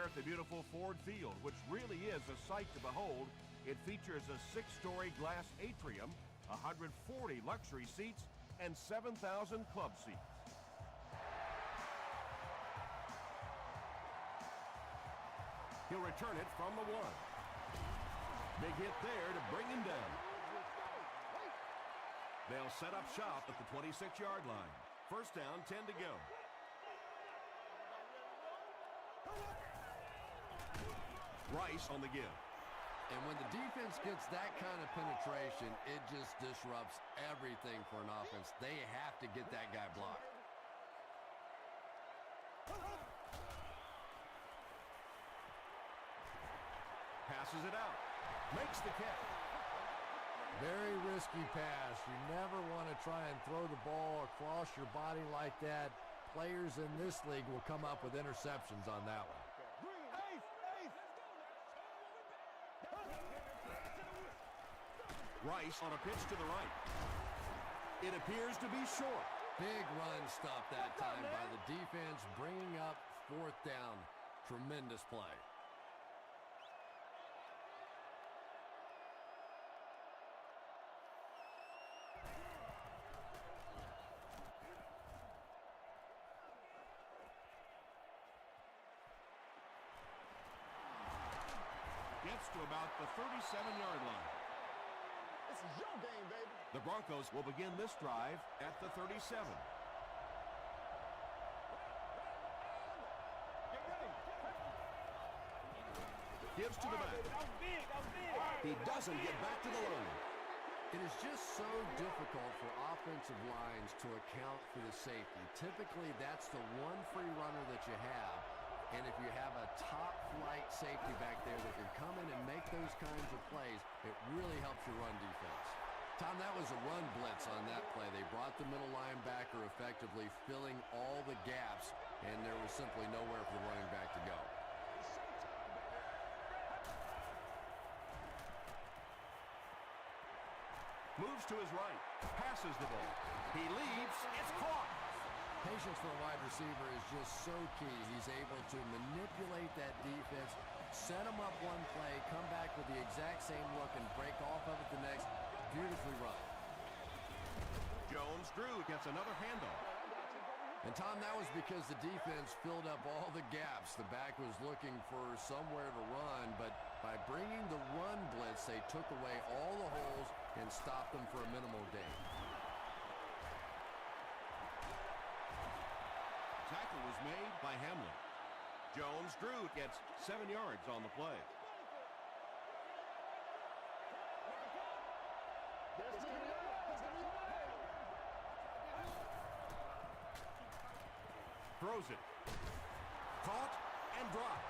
We're at the beautiful Ford Field, which really is a sight to behold. It features a 6-story glass atrium, 140 luxury seats, and 7,000 club seats. He'll return it from the 1. Big hit there to bring him down. They'll set up shop at the 26-yard line. First down, 10 to go. Rice on the give. And when the defense gets that kind of penetration, it just disrupts everything for an offense. They have to get that guy blocked. Passes it out. Makes the catch. Very risky pass. You never want to try and throw the ball across your body like that. Players in this league will come up with interceptions on that one. Rice on a pitch to the right. It appears to be short. Big run stop that time by the defense, bringing up 4th down. Tremendous play. Gets to about the 37-yard line. This is your game, baby. The Broncos will begin this drive at the 37. Gives to the back. He doesn't get back to the line. It is just so difficult for offensive lines to account for the safety. Typically, that's the one free runner that you have. And if you have a top-flight safety back there that can come in and make those kinds of plays, it really helps your run defense. Tom, that was a run blitz on that play. They brought the middle linebacker effectively, filling all the gaps, and there was simply nowhere for the running back to go. Moves to his right. Passes the ball. He leaps. It's caught. Patience for a wide receiver is just so key. He's able to manipulate that defense, set them up one play, come back with the exact same look, and break off of it the next. Beautifully run. Jones-Drew gets another handoff. And, Tom, that was because the defense filled up all the gaps. The back was looking for somewhere to run, but by bringing the run blitz, they took away all the holes and stopped them for a minimal gain. Tackle was made by Hamlin. Jones-Drew gets 7 yards on the play. Throws it. Caught and dropped.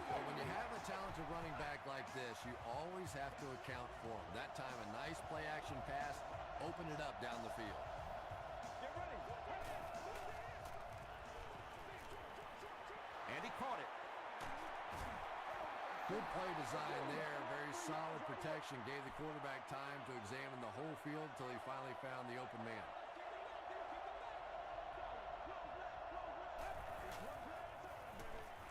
Well, when you have a talented running back like this, you always have to account for him. That time, a nice play-action pass, open it up down the field. And he caught it. Good play design there. Very solid protection. Gave the quarterback time to examine the whole field until he finally found the open man.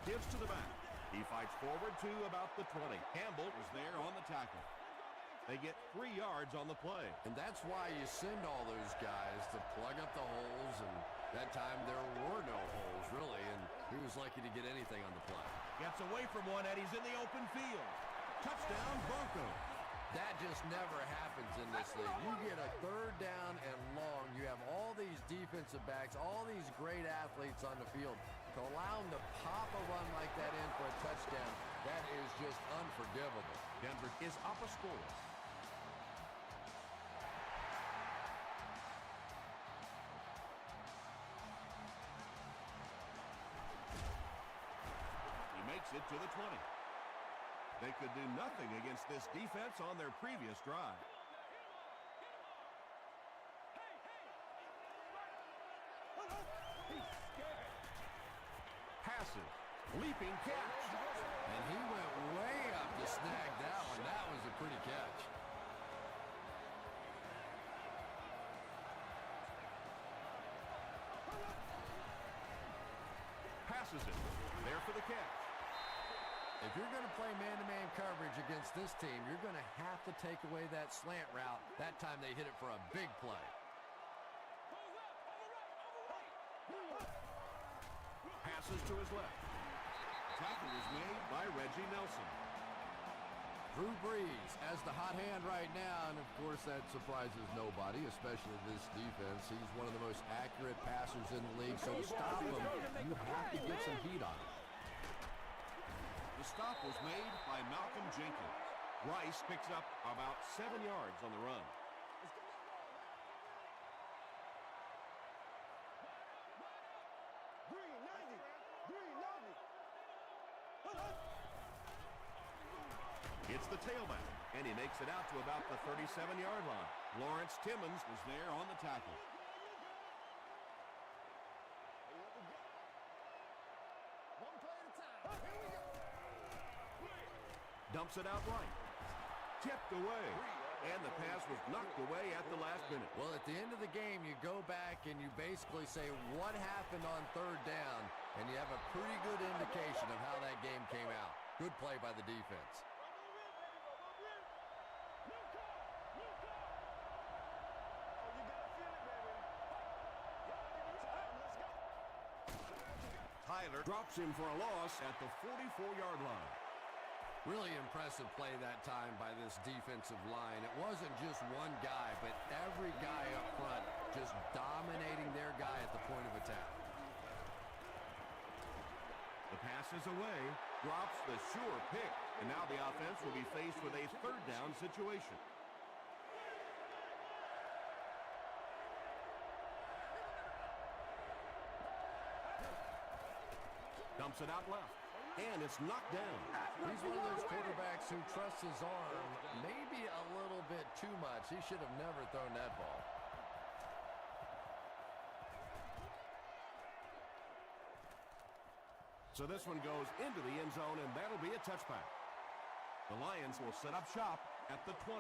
Gives to the back. He fights forward to about the 20. Campbell was there on the tackle. They get 3 yards on the play. And that's why you send all those guys to plug up the holes, and that time there were no holes, really, and he was lucky to get anything on the play. Gets away from one, and he's in the open field. Touchdown, Broncos. That just never happens in this league. You get a 3rd down and long. You have all these defensive backs, all these great athletes on the field. To allow them to pop a run like that in for a touchdown, that is just unforgivable. Denver is up a score. He makes it to the 20. They could do nothing against this defense on their previous drive. Passes. Leaping catch. And he went way up to snag that one. That was a pretty catch. Passes misses it. There for the catch. If you're going to play man-to-man coverage against this team, you're going to have to take away that slant route. That time they hit it for a big play. Passes to his left. Tackle is made by Reggie Nelson. Drew Brees has the hot hand right now, and of course that surprises nobody, especially this defense. He's one of the most accurate passers in the league, so to stop him, you have to get some heat on him. The stop was made by Malcolm Jenkins. Rice picks up about 7 yards on the run. It's the tailback, and he makes it out to about the 37-yard line. Lawrence Timmons was there on the tackle. Dumps it out right. Tipped away. And the pass was knocked away at the last minute. Well, at the end of the game, you go back and you basically say what happened on third down, and you have a pretty good indication of how that game came out. Good play by the defense. Tyler drops him for a loss at the 44-yard line. Really impressive play that time by this defensive line. It wasn't just one guy, but every guy up front just dominating their guy at the point of attack. The pass is away, drops the sure pick, and now the offense will be faced with a third down situation. Dumps it out left. And it's knocked down. He's one of those quarterbacks who trusts his arm maybe a little bit too much. He should have never thrown that ball. So this one goes into the end zone, and that'll be a touchback. The Lions will set up shop at the 20.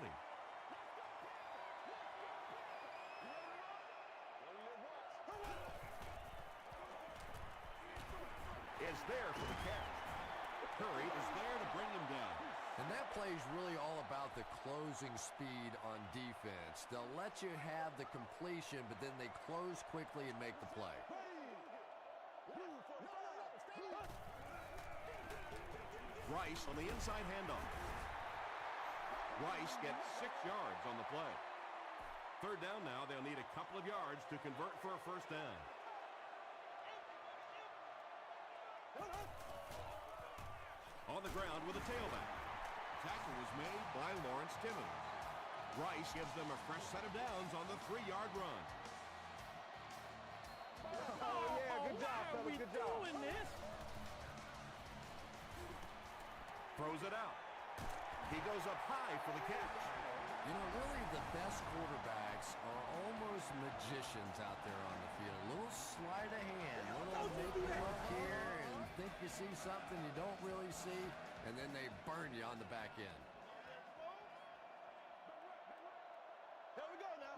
Is there for the catch. Curry is there to bring him down. And that play is really all about the closing speed on defense. They'll let you have the completion, but then they close quickly and make the play. Rice on the inside handoff. Rice gets 6 yards on the play. Third down now. They'll need a couple of yards to convert for a first down. On the ground with a tailback. Tackle was made by Lawrence Timmons. Rice gives them a fresh set of downs on the 3-yard run. Oh, yeah, good job, fellas, good job. Doing this? Throws it out. He goes up high for the catch. You know, really the best quarterbacks are almost magicians out there on the field. A little sleight of hand, a little make you look here and think you see something you don't really see, and then they burn you on the back end. Here we go now.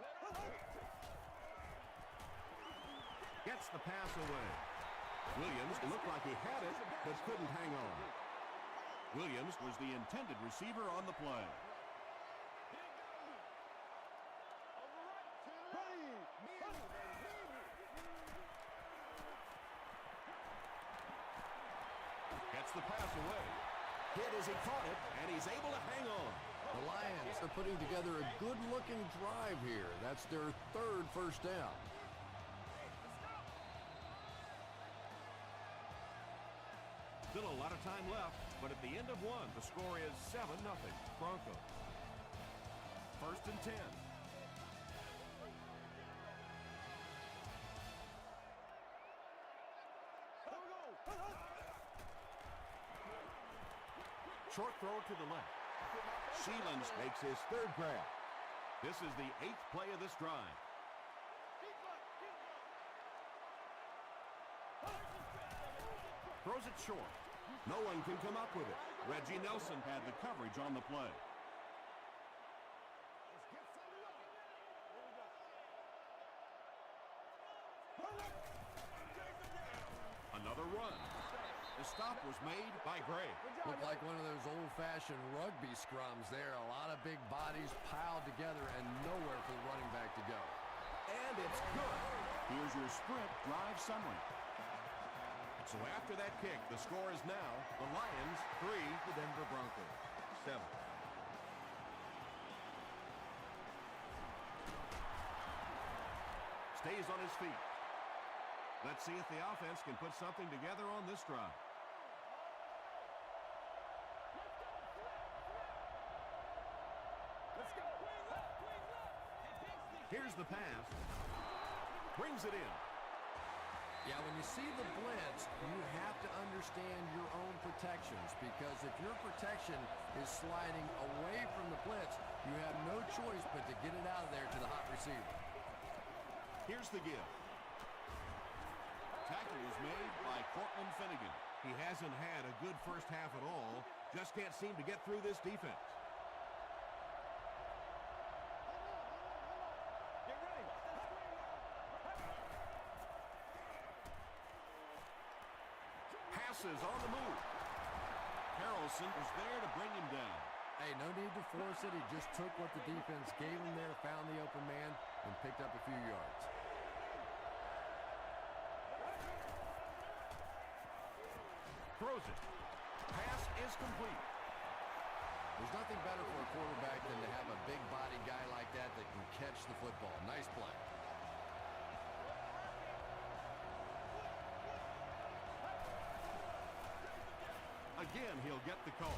Gets the pass away. Williams looked like he had it, but couldn't hang on. Williams was the intended receiver on the play. Gets the pass away. Hit as he caught it, and he's able to hang on. The Lions are putting together a good-looking drive here. That's their third first down. Still a lot of time left, but at the end of one, the score is 7-0 Broncos. First and 10. Short throw to the left. Sheelans makes his third grab. This is the 8th play of this drive. Throws it short. No one can come up with it. Reggie Nelson had the coverage on the play. Another run. stop was made by Gray. Looked like one of those old-fashioned rugby scrums there. A lot of big bodies piled together and nowhere for the running back to go. And it's good. Here's your sprint drive summary. So after that kick, the score is now the Lions 3, the Denver Broncos 7. Stays on his feet. Let's see if the offense can put something together on this drive. Here's the pass. Brings it in. Yeah, when you see the blitz, you have to understand your own protections, because if your protection is sliding away from the blitz, you have no choice but to get it out of there to the hot receiver. Here's the give. Tackle is made by Cortland Finnegan. He hasn't had a good first half at all. Just can't seem to get through this defense. Passes on the move. Harrelson was there to bring him down. Hey, no need to force it. He just took what the defense gave him there, found the open man, and picked up a few yards. Throws it. Pass is complete. There's nothing better for a quarterback than to have a big body guy like that that can catch the football. Nice play. Again, he'll get the call.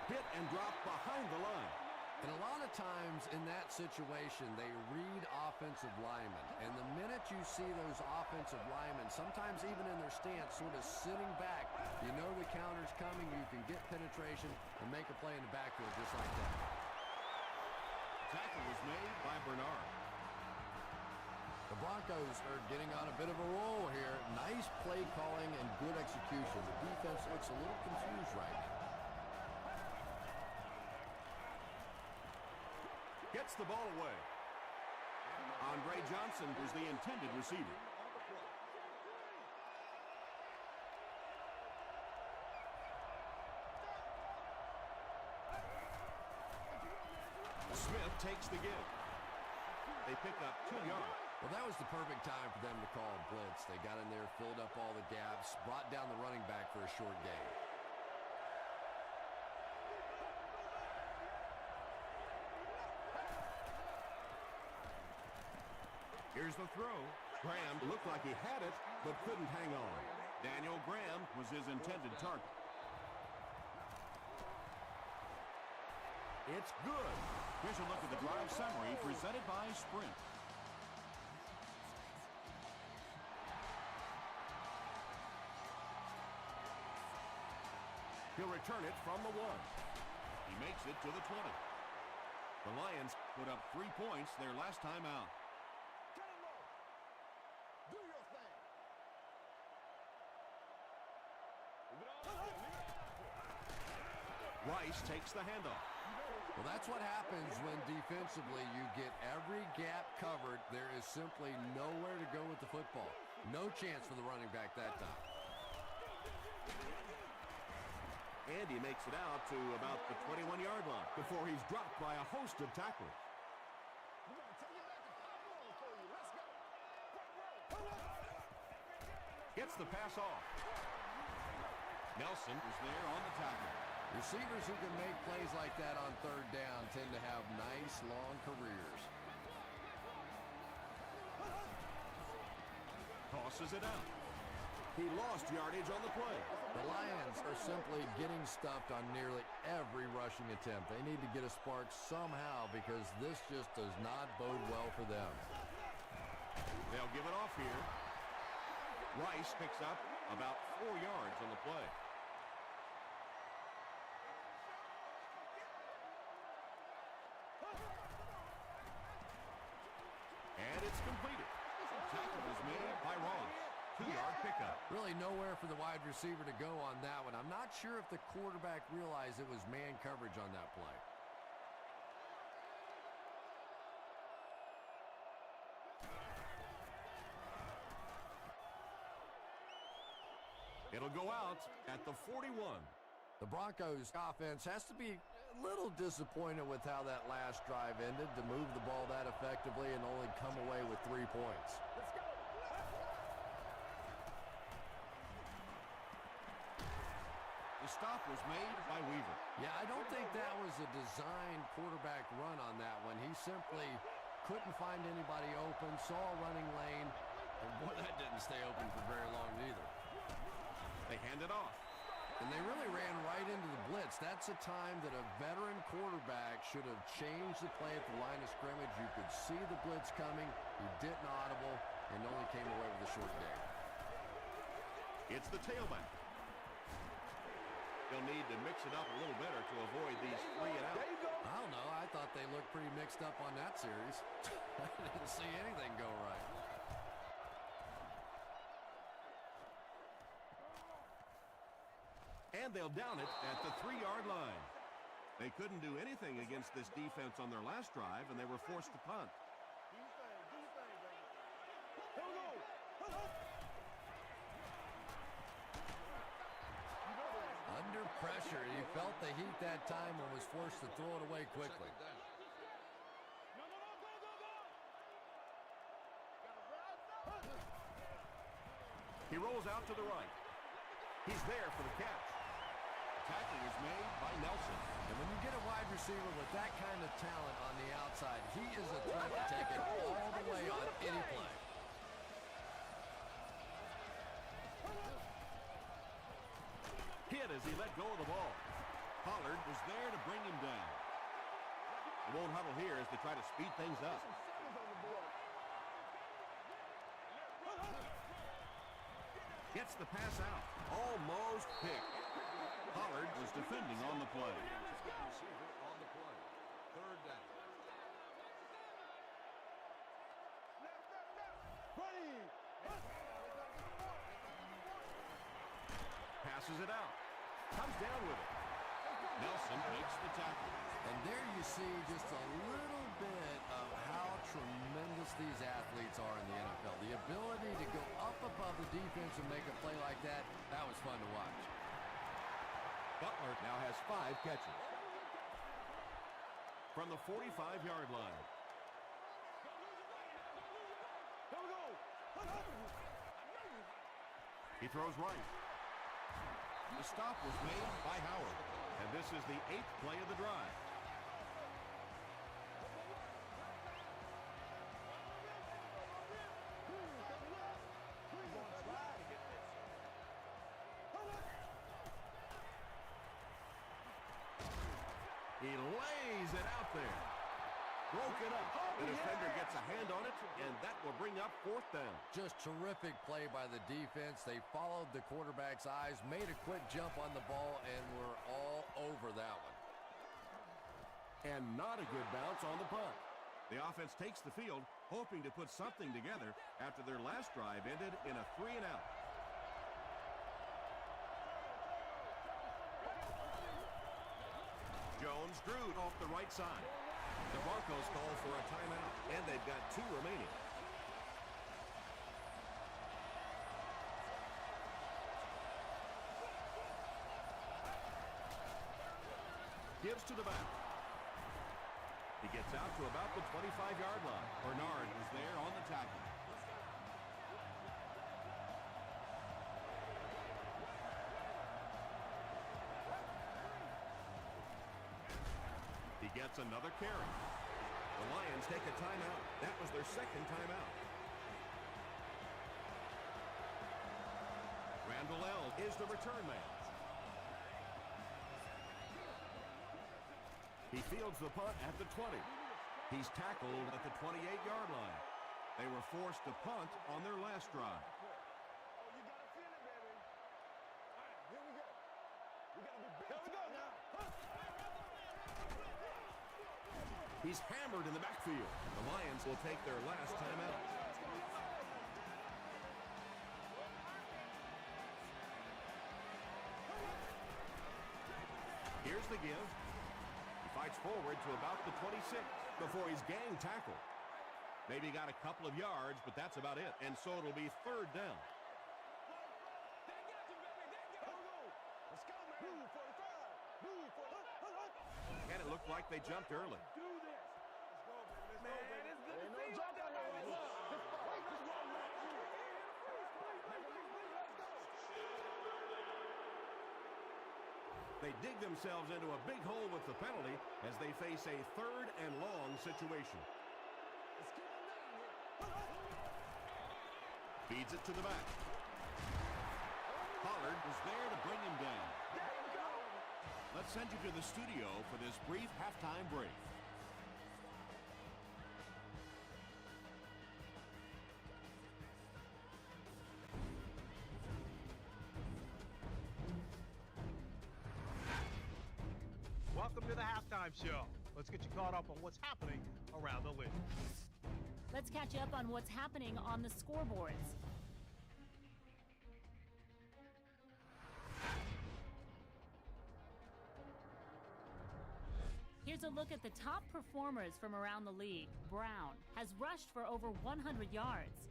Hit and drop behind the line. And a lot of times in that situation, they read offensive linemen. And the minute you see those offensive linemen, sometimes even in their stance, sort of sitting back, you know the counter's coming, you can get penetration and make a play in the backfield just like that. Tackle was made by Bernard. The Broncos are getting on a bit of a roll here. Nice play calling and good execution. The defense looks a little confused right now. Gets the ball away. Andre Johnson is the intended receiver. Smith takes the give. They pick up 2 yards. Well, that was the perfect time for them to call a blitz. They got in there, filled up all the gaps, brought down the running back for a short gain. Here's the throw. Graham looked like he had it, but couldn't hang on. Daniel Graham was his intended target. It's good. Here's a look at the drive summary presented by Sprint. He'll return it from the 1. He makes it to the 20. The Lions put up 3 points their last time out. Rice takes the handoff. Well, that's what happens when defensively you get every gap covered. There is simply nowhere to go with the football. No chance for the running back that time. And he makes it out to about the 21-yard line before he's dropped by a host of tacklers. Gets the pass off. Nelson is there on the tackle. Receivers who can make plays like that on third down tend to have nice, long careers. Tosses it out. He lost yardage on the play. The Lions are simply getting stuffed on nearly every rushing attempt. They need to get a spark somehow because this just does not bode well for them. They'll give it off here. Rice picks up about 4 yards on the play. And it's completed. Tackle is made by Ross. 2-yard pickup. Really nowhere for the wide receiver to go on that one. I'm not sure if the quarterback realized it was man coverage on that play. It'll go out at the 41. The Broncos offense has to be a little disappointed with how that last drive ended to move the ball that effectively and only come away with 3 points. The stop was made by Weaver. Yeah, I don't think that was a designed quarterback run on that one. He simply couldn't find anybody open, saw a running lane, and boy, that didn't stay open for very long either. They hand it off. And they really ran right into the blitz. That's a time that a veteran quarterback should have changed the play at the line of scrimmage. You could see the blitz coming. He didn't audible and only came away with a short gain. It's the tailback. They'll need to mix it up a little better to avoid these 3 and out. I don't know. I thought they looked pretty mixed up on that series. I didn't see anything go right. And they'll down it at the 3-yard line. They couldn't do anything against this defense on their last drive, and they were forced to punt. Under pressure, he felt the heat that time and was forced to throw it away quickly. He rolls out to the right. He's there for the catch. Tackle is made by Nelson. And when you get a wide receiver with that kind of talent on the outside, he is a threat to take it all the way on any play. Hit as he let go of the ball. Pollard was there to bring him down. They won't huddle here as they try to speed things up. Gets the pass out. Almost picked. Pollard was defending on the play. Third down. Passes it out. Comes down with it. Nelson makes the tackle. And there you see just a little bit of how tremendous these athletes are in the NFL. The ability to go up above the defense and make a play like that, that was fun to watch. Butler now has 5 catches. From the 45-yard line. He throws right. The stop was made by Howard. And this is the 8th play of the drive. He lays it out there. Broke it up. The defender gets a hand on it, and that will bring up 4th down. Just terrific play by the defense. They followed the quarterback's eyes, made a quick jump on the ball, and were all over that one. And not a good bounce on the punt. The offense takes the field, hoping to put something together after their last drive ended in a 3 and out. Jones drew off the right side. The Broncos call for a timeout, and they've got 2 remaining. Gives to the back. He gets out to about the 25-yard line. Bernard is there on the tackle. He gets another carry. The Lions take a timeout. That was their 2nd timeout. Randall L. is the return man. He fields the punt at the 20. He's tackled at the 28-yard line. They were forced to punt on their last drive. He's hammered in the backfield. The Lions will take their last timeout. Here's the give. He fights forward to about the 26 before he's gang tackled. Maybe got a couple of yards, but that's about it. And so it'll be 3rd down. And it looked like they jumped early. They dig themselves into a big hole with the penalty as they face a 3rd and long situation. Feeds it to the back. Pollard was there to bring him down. Let's send you to the studio for this brief halftime break. Welcome to the halftime show. Let's get you caught up on what's happening around the league. Let's catch up on what's happening on the scoreboards. Here's a look at the top performers from around the league. Brown has rushed for over 100 yards.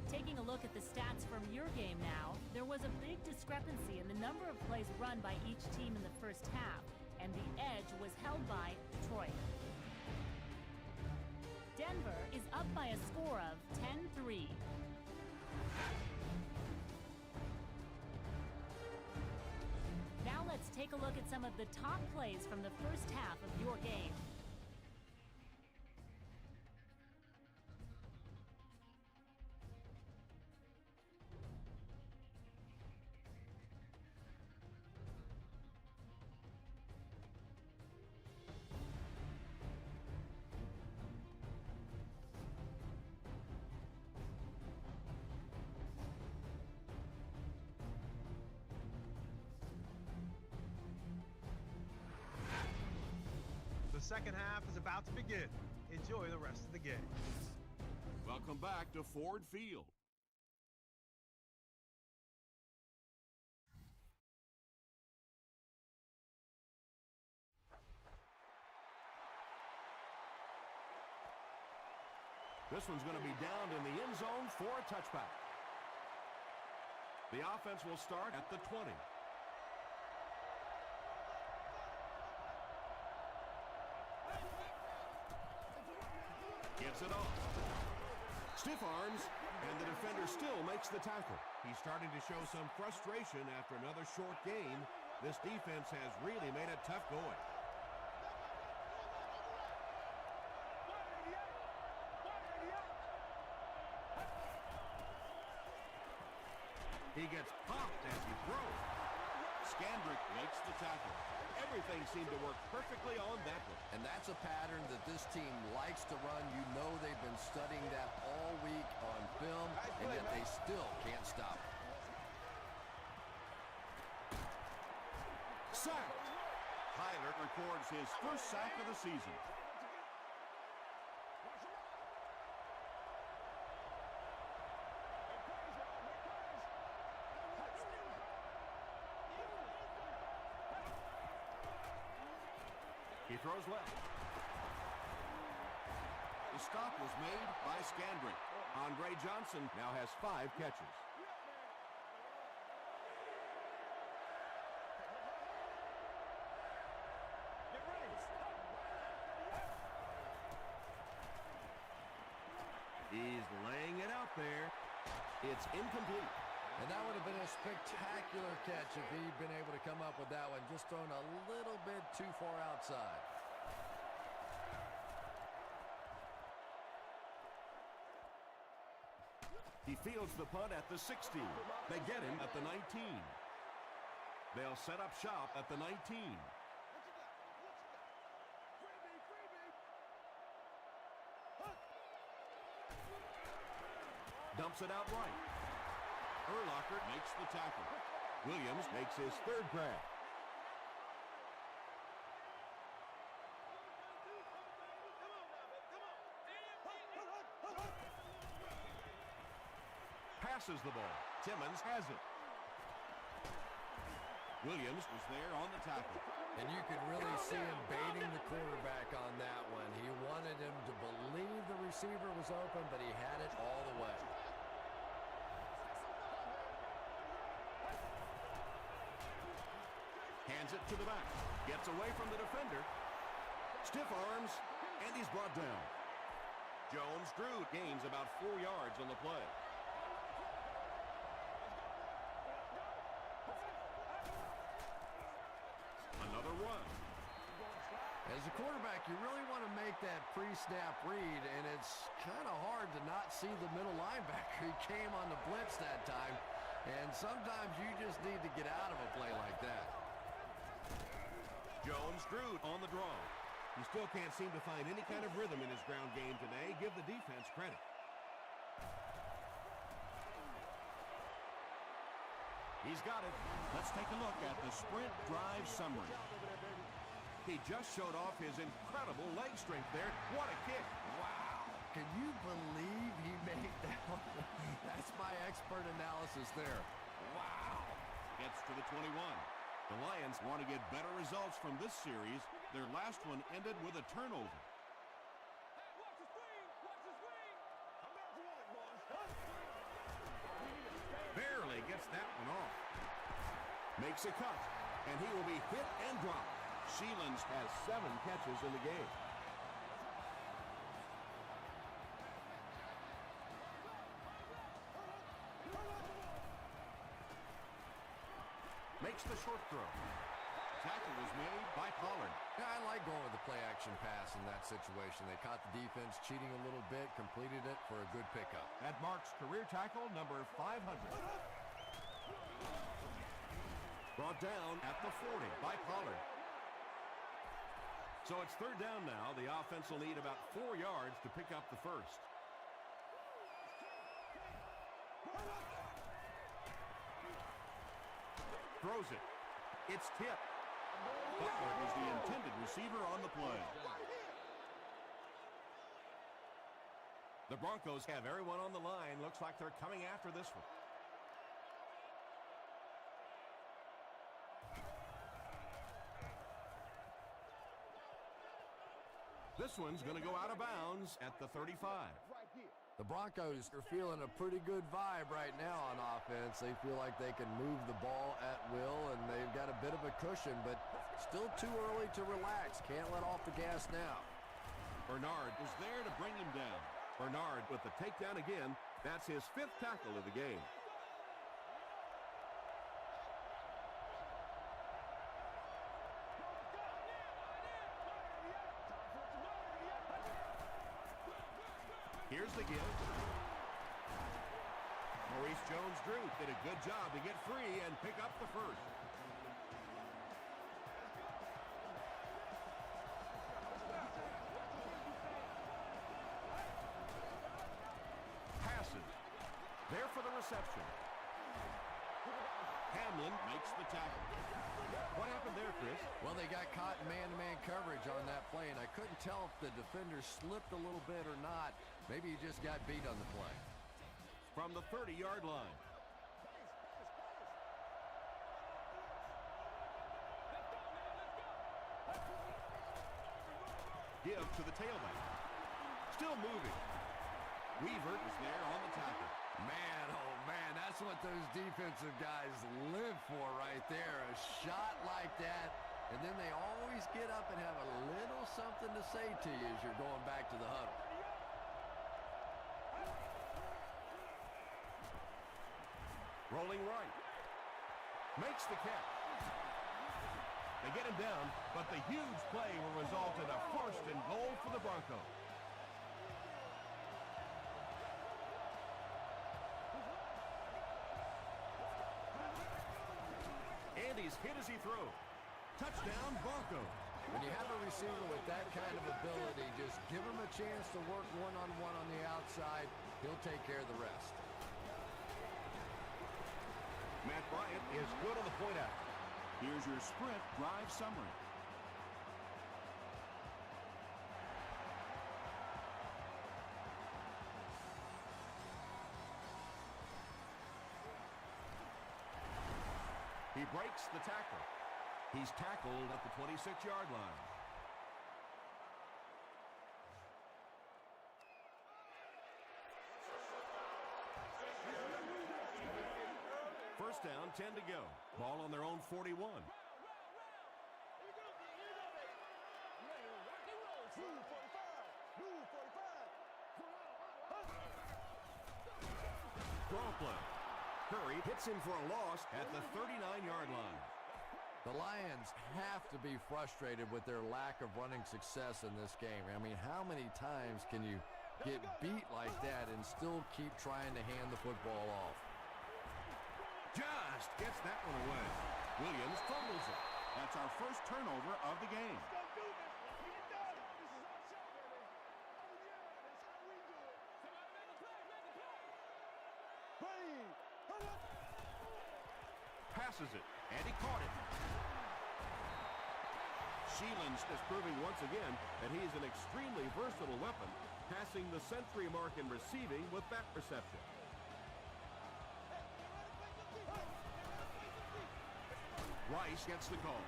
Taking a look at the stats from your game now, there was a big discrepancy in the number of plays run by each team in the first half, and the edge was held by Detroit. Denver is up by a score of 10-3. Now let's take a look at some of the top plays from the first half of your game. The second half is about to begin. Enjoy the rest of the game. Welcome back to Ford Field. This one's going to be down in the end zone for a touchback. The offense will start at the 20. Gives it off. Stiff arms, and the defender still makes the tackle. He's starting to show some frustration after another short game. This defense has really made it tough going. He gets popped as he throws. Scandrick makes the tackle. Everything seemed to work perfectly on that one. And that's a pattern that this team likes to run. You know they've been studying that all week on film, and yet they still can't stop it. Sacked. Tyler records his first sack of the season. He throws left. The stop was made by Scandrick. Andre Johnson now has 5 catches. He's laying it out there. It's incomplete. And that would have been a spectacular catch if he'd been able to come up with that one, just thrown a little bit too far outside. He fields the punt at the 16. They get him at the 19. They'll set up shop at the 19. Dumps it out right. Urlacher makes the tackle. Williams makes his 3rd grab. Passes the ball. Timmons has it. Williams was there on the tackle. And you could really see him baiting the quarterback on that one. He wanted him to believe the receiver was open, but he had it all the way. Hands it to the back. Gets away from the defender. Stiff arms, and he's brought down. Jones-Drew gains about 4 yards on the play. Another run. As a quarterback, you really want to make that pre-snap read, and it's kind of hard to not see the middle linebacker. He came on the blitz that time, and sometimes you just need to get out of a play like that. Jones-Drew on the draw. He still can't seem to find any kind of rhythm in his ground game today. Give the defense credit. He's got it. Let's take a look at the sprint drive summary. He just showed off his incredible leg strength there. What a kick. Wow. Can you believe he made that one? That's my expert analysis there. Wow. Gets to the 21. The Lions want to get better results from this series. Their last one ended with a turnover. Barely gets that one off. Makes a cut, and he will be hit and dropped. Sheelan's has 7 catches in the game. Makes the short throw. Tackle was made by Pollard. Yeah, I like going with the play-action pass in that situation. They caught the defense cheating a little bit, completed it for a good pickup. That marks career tackle number 500. Brought down at the 40 by Pollard. So it's 3rd down now. The offense will need about 4 yards to pick up the first. Throws it. It's tipped. Butler is the intended receiver on the play. The Broncos have everyone on the line. Looks like they're coming after this one. This one's going to go out of bounds at the 35. The Broncos are feeling a pretty good vibe right now on offense. They feel like they can move the ball at will, and they've got a bit of a cushion, but still too early to relax. Can't let off the gas now. Bernard is there to bring him down. Bernard with the takedown again. That's his 5th tackle of the game. Here's the give. Maurice Jones-Drew did a good job to get free and pick up the first. Passes. There for the reception. Hamlin makes the tackle. What happened there, Chris? Well, they got caught in man-to-man coverage on that play, and I couldn't tell if the defender slipped a little bit or not. Maybe he just got beat on the play. From the 30-yard line. Give to the tailback. Still moving. Weaver is there on the tackle. Man, oh man, that's what those defensive guys live for right there. A shot like that, and then they always get up and have a little something to say to you as you're going back to the huddle. Rolling right. Makes the catch. They get him down, but the huge play will result in a 1st and goal for the Broncos. And he's hit as he throws. Touchdown, Broncos. When you have a receiver with that kind of ability, just give him a chance to work one-on-one on the outside. He'll take care of the rest. Matt Bryant is good on the point out. Here's your sprint drive summary. He breaks the tackle. He's tackled at the 26-yard line. First down, 10 to go. Ball on their own 41. ball play. Curry hits him for a loss at the 39-yard line. The Lions have to be frustrated with their lack of running success in this game. I mean, how many times can you get beat like that and still keep trying to hand the football off? Just gets that one away. Williams fumbles it. That's our first turnover of the game. Passes it, and he caught it. Sheelan's is proving once again that he's an extremely versatile weapon, passing the century mark in receiving with that reception. Rice gets the call.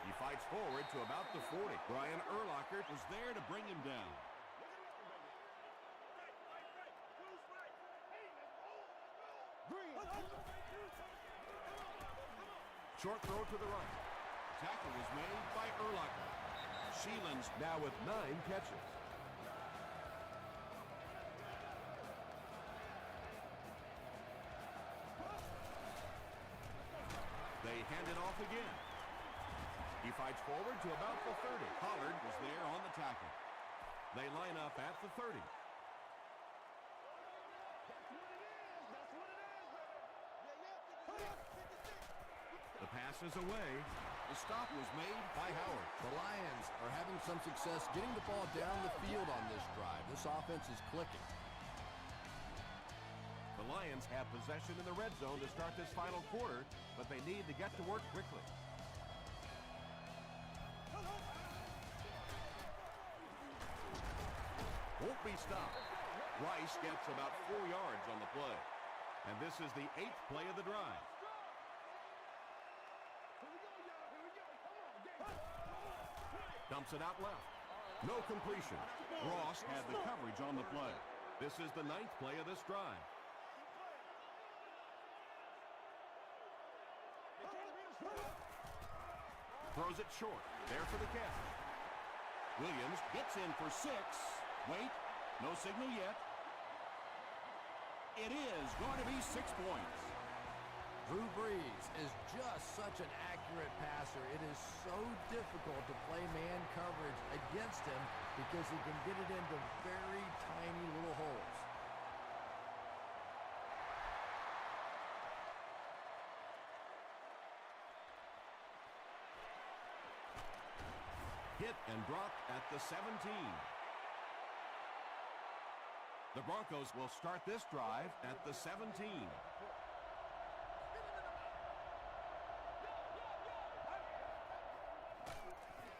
He fights forward to about the 40. Brian Urlacher Was there to bring him down. short throw to the right. Tackle was made by Urlacher. Sheelan's now with 9 catches. They hand it off again. He fights forward to about the 30. Pollard was there on the tackle. They line up at the 30. The pass is away. The stop was made by Howard. The Lions are having some success getting the ball down the field on this drive. This offense is clicking. The Lions have possession in the red zone to start this final quarter, but they need to get to work quickly. Won't be stopped. Rice gets about 4 yards on the play. And this is the 8th play of the drive. Dumps it out left. No completion. Ross had the coverage on the play. This is the 9th play of this drive. Throws it short. There for the catch. Williams gets in for 6. Wait, no signal yet. It is going to be 6 points. Drew Brees is just such an accurate passer. It is so difficult to play man coverage against him because he can get it into very tiny little holes. Hit and dropped at the 17. The Broncos will start this drive at the 17.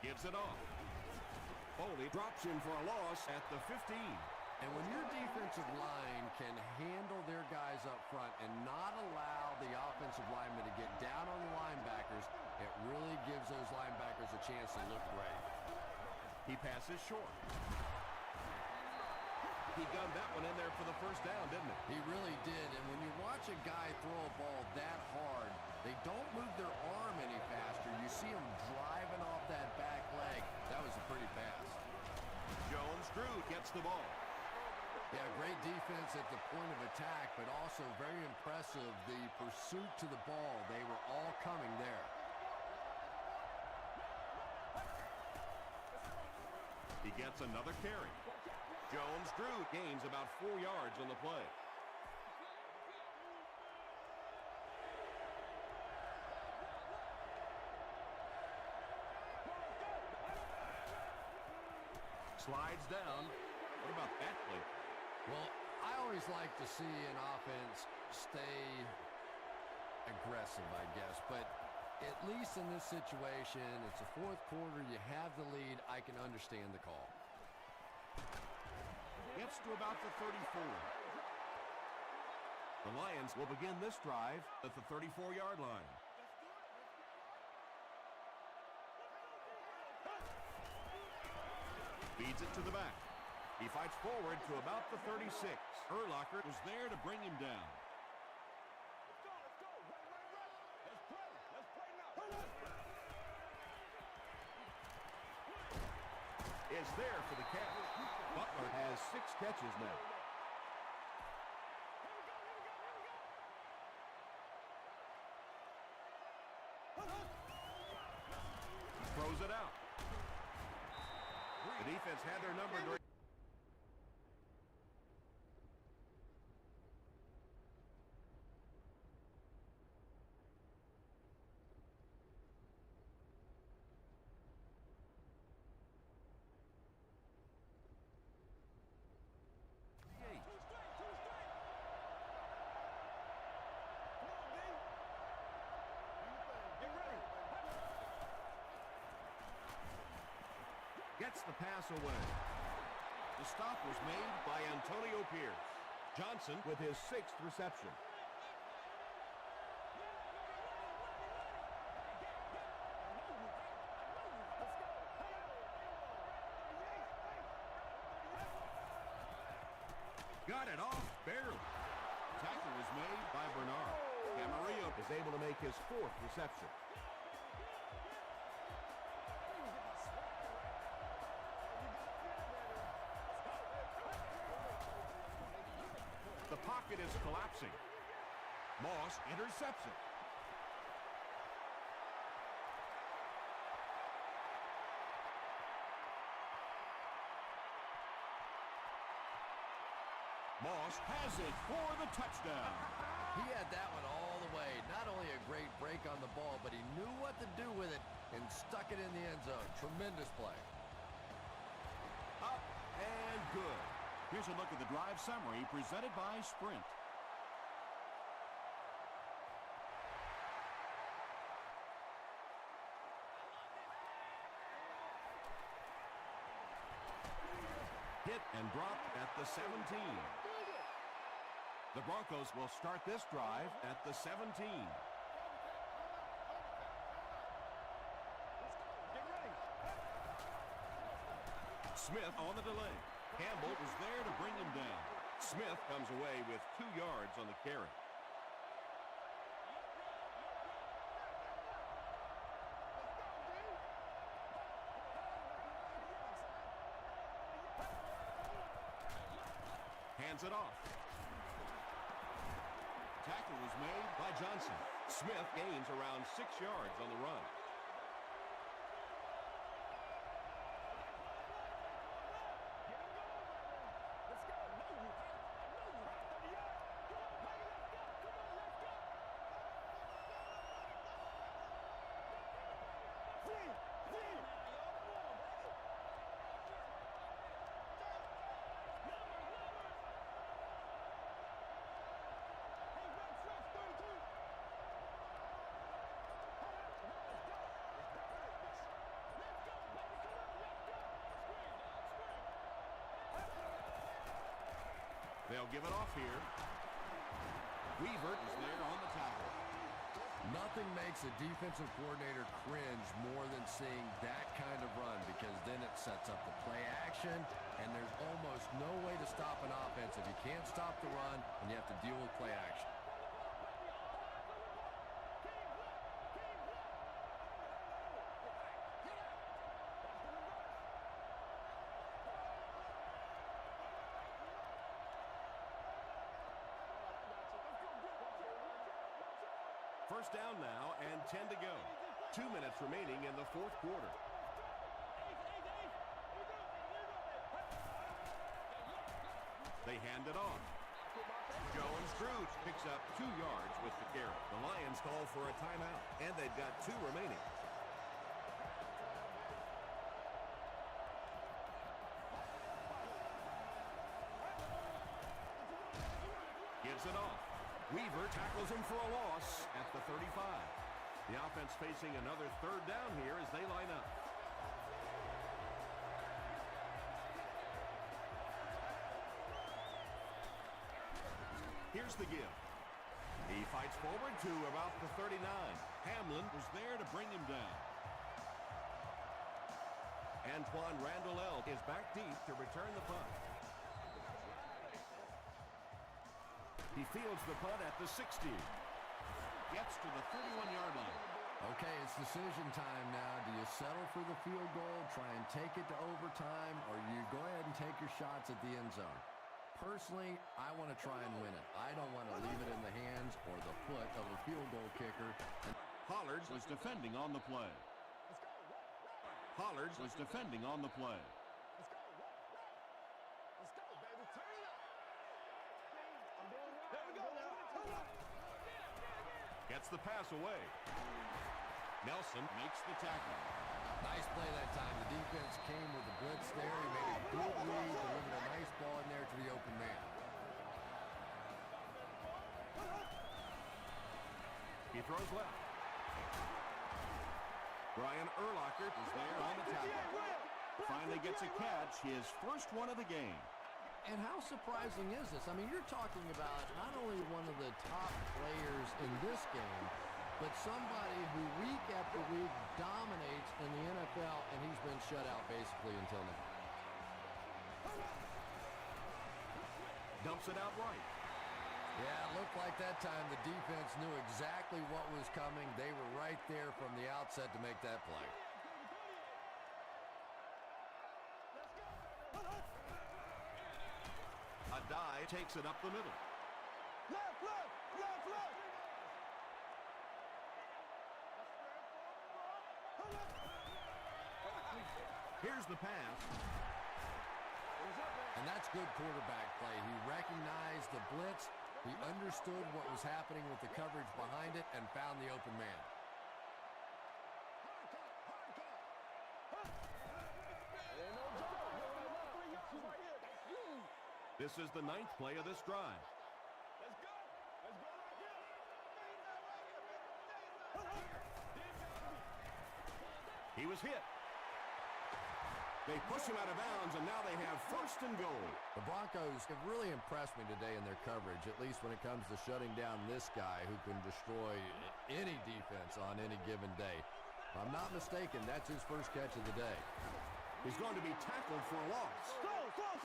Gives it off. Foley drops him for a loss at the 15. And when your defensive line can handle their guys up front and not allow the offensive linemen to get down on the linebackers, it really gives those linebackers a chance to look great. He passes short. He gunned that one in there for the first down, didn't he? He really did. And when you watch a guy throw a ball that hard, they don't move their arm any faster. You see them driving off that back leg. That was a pretty pass. Jones-Drew gets the ball. Yeah, great defense at the point of attack, but also very impressive, the pursuit to the ball. They were all coming there. He gets another carry. Jones-Drew gains about 4 yards on the play. Slides down. What about that play? Well, I always like to see an offense stay aggressive, I guess. But at least in this situation, it's the fourth quarter, you have the lead. I can understand the call. Gets to about the 34. The Lions will begin this drive at the 34-yard line. Feeds it to the back. He fights forward to about the 36. Urlacher was there to bring him down. Is there for the catch. Butler has 6 catches now. throws it out. The defense had their number during. Gets the pass away. The stop was made by Antonio Pierce. Johnson with his 6th reception. Got it off barely. Tackle was made by Bernard. Camarillo is able to make his 4th reception. The pocket is collapsing. Moss intercepts it. Moss has it for the touchdown. He had that one all the way. Not only a great break on the ball, but he knew what to do with it and stuck it in the end zone. Tremendous play. Up and good. Here's a look at the drive summary presented by Sprint. Hit and dropped at the 17. The Broncos will start this drive at the 17. Smith on the delay. Campbell was there to bring him down. Smith comes away with 2 yards on the carry. Hands it off. Tackle was made by Johnson. Smith gains around 6 yards on the run. They'll give it off here. Weaver is there on the tackle. Nothing makes a defensive coordinator cringe more than seeing that kind of run, because then it sets up the play action, and there's almost no way to stop an offense if you can't stop the run and you have to deal with play action. First down now and 10 to go. 2 minutes remaining in the 4th quarter. They hand it off. Jones-Drews picks up 2 yards with the carry. The Lions call for a timeout, and they've got 2 remaining. Gives it off. Weaver tackles him for a loss at the 35. The offense facing another 3rd down here as they line up. Here's the give. He fights forward to about the 39. Hamlin was there to bring him down. Antoine Randall is back deep to return the punt. He fields the punt at the 60. Gets to the 31-yard line. Okay, it's decision time now. Do you settle for the field goal, try and take it to overtime, or you go ahead and take your shots at the end zone? Personally, I want to try and win it. I don't want to leave it in the hands or the foot of a field goal kicker. Pollard was defending on the play. Pollard was defending on the play. Let's go, baby. Turn it up. There we go now. Gets the pass away. Nelson makes the tackle. Nice play that time. The defense came with the blitz there. He made a good read, delivered a nice ball in there to the open man. He throws left. Brian Urlacher is there on the tackle. Finally gets a catch, his first one of the game. And how surprising is this? I mean, you're talking about not only one of the top players in this game, but somebody who week after week dominates in the NFL, and he's been shut out basically until now. Dumps it out right. Yeah, it looked like that time the defense knew exactly what was coming. They were right there from the outset to make that play. A dive takes it up the middle. Left, left, left, left. Here's the pass. And that's good quarterback play. He recognized the blitz. He understood what was happening with the coverage behind it and found the open man. This is the 9th play of this drive. Let's go. Let's go right here. He was hit. They push him out of bounds, and now they have first and goal. The Broncos have really impressed me today in their coverage, at least when it comes to shutting down this guy who can destroy any defense on any given day. If I'm not mistaken, that's his first catch of the day. He's going to be tackled for a loss.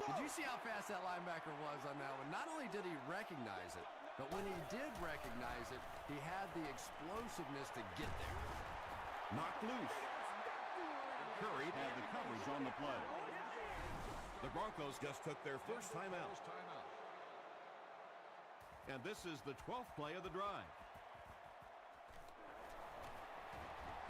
Did you see how fast that linebacker was on that one? Not only did he recognize it, but when he did recognize it, he had the explosiveness to get there. Knocked loose. Curry had the coverage on the play. The Broncos just took their first timeout. And this is the 12th play of the drive.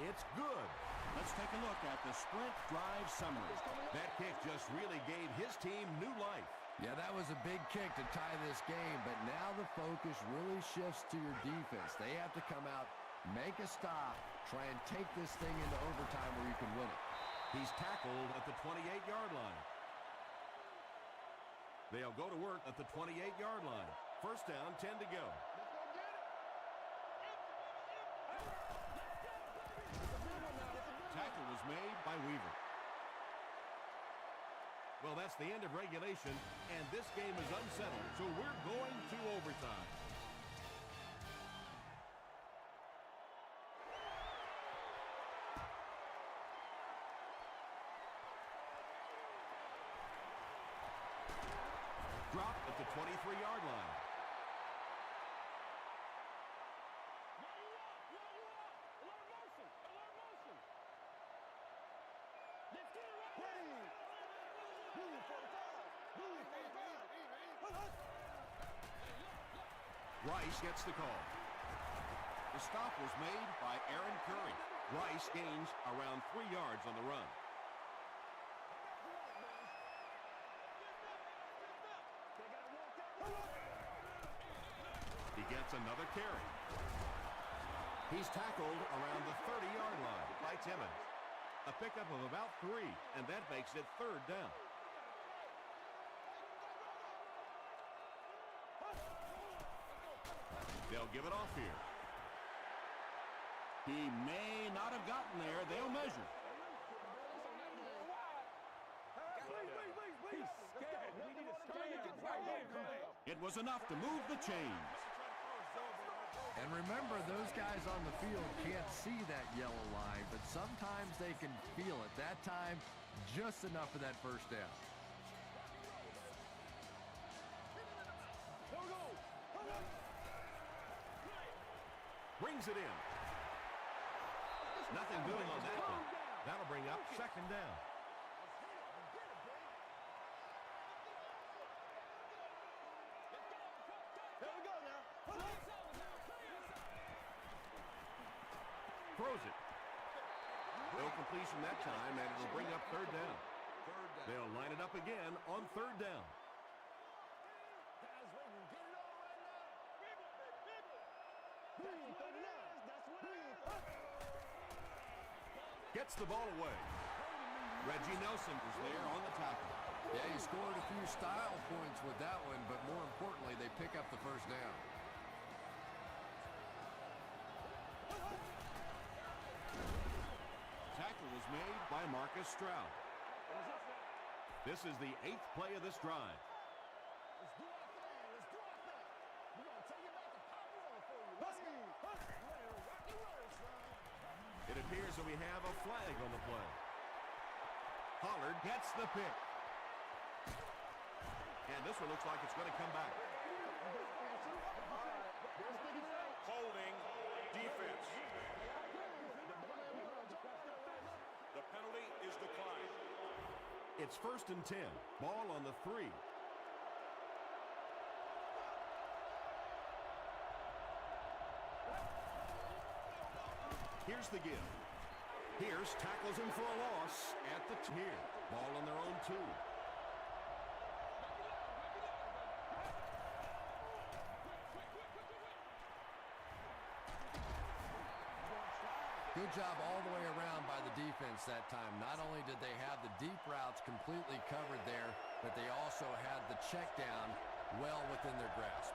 It's good. Let's take a look at the sprint drive summary. That kick just really gave his team new life. Yeah, that was a big kick to tie this game, but now the focus really shifts to your defense. They have to come out, make a stop, try and take this thing into overtime where you can win it. He's tackled at the 28-yard line. They'll go to work at the 28-yard line. First down, 10 to go. Tackle was made by Weaver. Well, that's the end of regulation, and this game is unsettled, so we're going to overtime. Drop at the 23-yard line. Rice gets the call. The stop was made by Aaron Curry. Rice gains around 3 yards on the run. He gets another carry. He's tackled around the 30-yard line by Timmons. A pickup of about 3, and that makes it third down. They'll give it off here. He may not have gotten there. They'll measure. It was enough to move the chains. And remember, those guys on the field can't see that yellow line, but sometimes they can feel it. That time, just enough for that first down. Brings it in. Nothing doing on that one. That'll bring up second down. Throws it. No completion that time, and it'll bring up third down. They'll line it up again on third down. Gets the ball away. Reggie Nelson is there on the tackle. Yeah, he scored a few style points with that one, but more importantly, they pick up the first down. Tackle was made by Marcus Stroud. This is the 8th play of this drive. Let's do our thing. Let's do our thing. We're going to take it back to pop roll for you. Let's go. Rock and roll, son. It appears that we have a flag on the play. Pollard gets the pick. And this one looks like it's going to come back. Holding defense. The penalty is declined. It's 1st and 10. Ball on the 3. Here's the give. Pierce tackles him for a loss at the tier. Ball on their own 2. Good job all the way around by the defense that time. Not only did they have the deep routes completely covered there, but they also had the check down well within their grasp.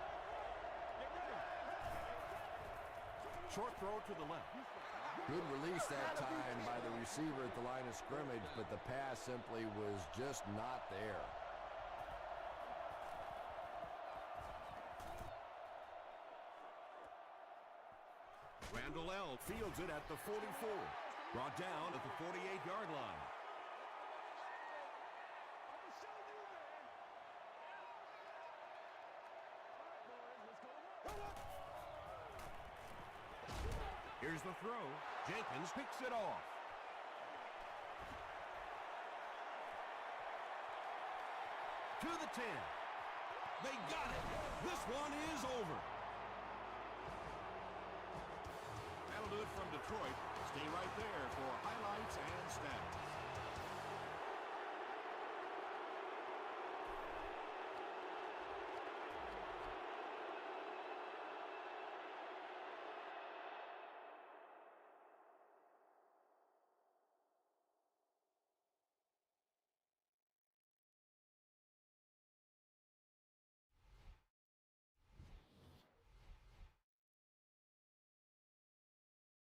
Short throw to the left. Good release that time by the receiver at the line of scrimmage, but the pass simply was just not there. Randall L. fields it at the 44. Brought down at the 48-yard line. Here's the throw. Jenkins picks it off. To the 10. They got it. This one is over. That'll do it from Detroit. Stay right there for highlights and stats.